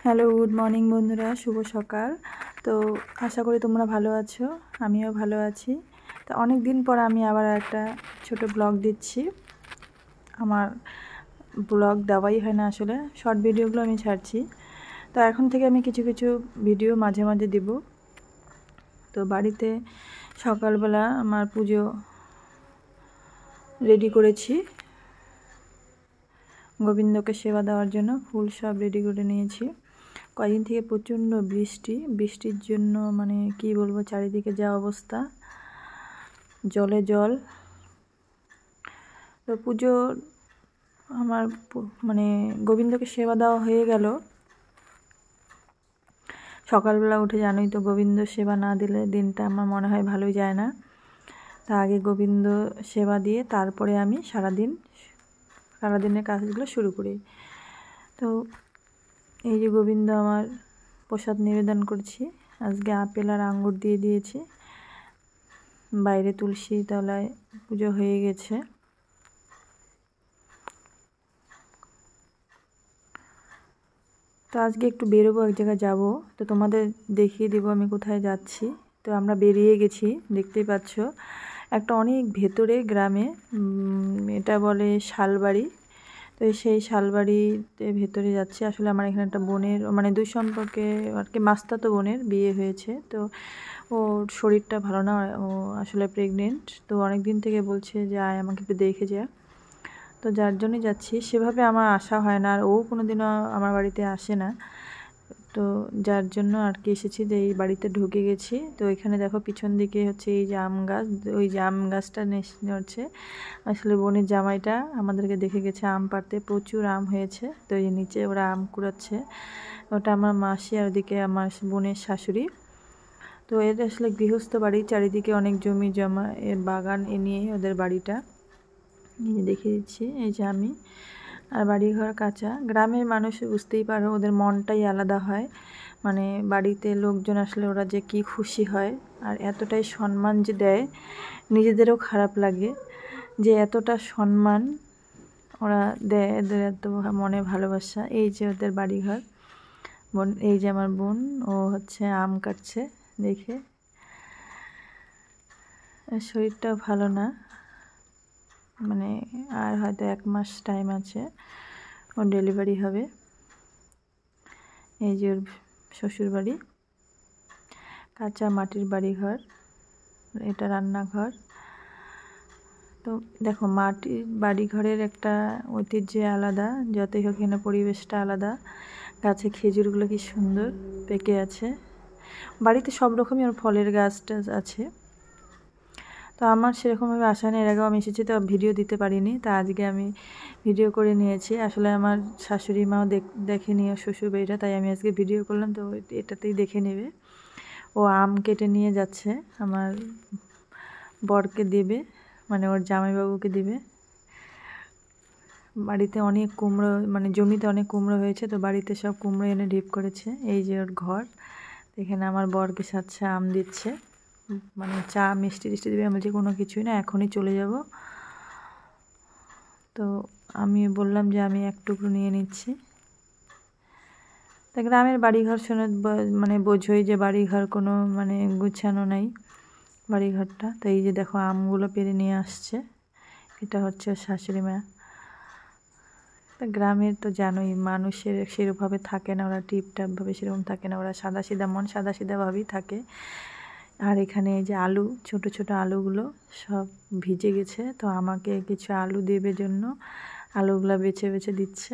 Hello, good morning বন্ধুরা, শুভ সকাল। তো আশা করি তোমরা ভালো আছো, আমিও ভালো আছি। তো অনেক দিন পর আমি আবার একটা ছোট ব্লগ দিচ্ছি। আমার ব্লগ দেওয়াই হয় না আসলে, শর্ট ভিডিওগুলো আমি ছাড়ছি। তো এখন থেকে আমি কিছু কিছু ভিডিও মাঝে মাঝে দেব। তো বাড়িতে সকালবেলা আমার পুজো রেডি করেছি, গোবিন্দকে সেবা দেওয়ার জন্য ফুল সব রেডি করে নিয়েছি। কয়েকদিন থেকে প্রচণ্ড বৃষ্টির জন্য মানে কি বলবো, চারিদিকে যা অবস্থা, জলে জল। তো পুজো আমার মানে গোবিন্দকে সেবা দেওয়া হয়ে গেল। সকালবেলা উঠে জানোই তো, গোবিন্দ সেবা না দিলে দিনটা আমার মনে হয় ভালোই যায় না। তা আগে গোবিন্দ সেবা দিয়ে তারপরে আমি সারাদিনের কাজগুলো শুরু করি। তো এই যে গোবিন্দ আমার প্রসাদ নিবেদন করছি, আজকে আপেল আর আঙ্গুর দিয়ে দিয়েছি। বাইরে তুলসী তলায় পুজো হয়ে গেছে। তো আজকে একটু বেরোবো, এক জায়গায় যাবো, তো তোমাদের দেখিয়ে দেবো আমি কোথায় যাচ্ছি। তো আমরা বেরিয়ে গেছি, দেখতেই পাচ্ছ, একটা অনেক ভেতরে গ্রামে, এটা বলে শালবাড়ি। তো সেই শালবাড়িতে ভেতরে যাচ্ছি। আসলে আমার এখানে একটা বোনের, মানে দুই সম্পর্কে আর কি, মাস্তাতো বোনের বিয়ে হয়েছে। তো ওর শরীরটা ভালো না, ও আসলে প্রেগনেন্ট। তো অনেক দিন থেকে বলছে যে আয় আমাকে একটু দেখে যা। তো যার জন্যই যাচ্ছি। সেভাবে আমার আসা হয় না, আর ও কোনোদিনও আমার বাড়িতে আসে না। তো যার জন্য আর কি এসেছি, যে এই বাড়িতে ঢুকে গেছি। তো এখানে দেখো পিছন দিকে হচ্ছে এই যে আম গাছ, ওই যে আম গাছটা হচ্ছে আসলে বোনের জামাইটা আমাদেরকে দেখে গেছে আম পাড়তে, প্রচুর আম হয়েছে। তো এই নিচে ওরা আম কুড়াচ্ছে, ওটা আমার মাসি, আর ওদিকে আমার বোনের শাশুড়ি। তো এর আসলে গৃহস্থ বাড়ি, চারিদিকে অনেক জমি জমা, এর বাগান এ নিয়ে ওদের বাড়িটা। এই যে দেখিয়ে দিচ্ছি, এই যে আমি, আর বাড়িঘর কাঁচা। গ্রামের মানুষ বুঝতেই পারো, ওদের মনটাই আলাদা হয়। মানে বাড়িতে লোকজন আসলে ওরা যে কি খুশি হয়, আর এতটাই সম্মান যে দেয়, নিজেদেরও খারাপ লাগে যে এতটা সম্মান ওরা দেয়, এদের এত মনে ভালোবাসা। এই যে ওদের বাড়িঘর। বোন, এই যে আমার বোন, ও হচ্ছে আম কাটছে দেখে। শরীরটাও ভালো না, মানে আর হয়তো 1 মাস টাইম আছে, ওর ডেলিভারি হবে। এই যে ওর শ্বশুর বাড়ি, কাঁচা মাটির বাড়িঘর, এটা রান্নাঘর। তো দেখো, মাটির বাড়িঘরের একটা ঐতিহ্য আলাদা, যতই হোক এখানে পরিবেশটা আলাদা। গাছে খেজুরগুলো কি সুন্দর পেকে আছে। বাড়িতে সব রকমই ওর ফলের গাছ টাছ আছে। তো আমার সেরকমভাবে আসা নেই, এর আগেও আমি এসেছি, তো ভিডিও দিতে পারিনি। তা আজকে আমি ভিডিও করে নিয়েছি। আসলে আমার শাশুড়ি মাও দেখে নিয়ে শ্বশুর বাড়িটা, তাই আমি আজকে ভিডিও করলাম। তো এটাতেই দেখে নেবে। ও আম কেটে নিয়ে যাচ্ছে, আমার বরকে দেবে, মানে ওর জামাইবাবুকে দেবে। বাড়িতে অনেক কুমড়ো, মানে জমিতে অনেক কুমড়ো হয়েছে, তো বাড়িতে সব কুমড়ো এনে ঢিপ করেছে। এই যে ওর ঘর, এখানে আমার বরকে সাথে আম দিচ্ছে, মানে চা মিষ্টি টিষ্টি দেবে। আমি বলছি কোনো কিছুই না, এখনই চলে যাব। তো আমি বললাম যে আমি এক টুকরো নিয়ে নিচ্ছি। তা গ্রামের বাড়িঘর শুনে মানে বোঝোই যে বাড়িঘর কোনো মানে গুছানো নাই বাড়িঘরটা। তো এই যে দেখো আমগুলো পেরে নিয়ে আসছে, এটা হচ্ছে শাশুড়ি মা। তা গ্রামের তো জানোই, মানুষের সেরকমভাবে থাকে না, ওরা টিপটাপভাবে সেরকম থাকে না, ওরা সাদা সিধা মন, সাদা সিধাভাবেই থাকে। আর এখানে এই যে আলু, ছোট ছোট আলুগুলো সব ভিজে গেছে, তো আমাকে কিছু আলু দেবে জন্য আলুগুলো বেছে বেছে দিচ্ছে।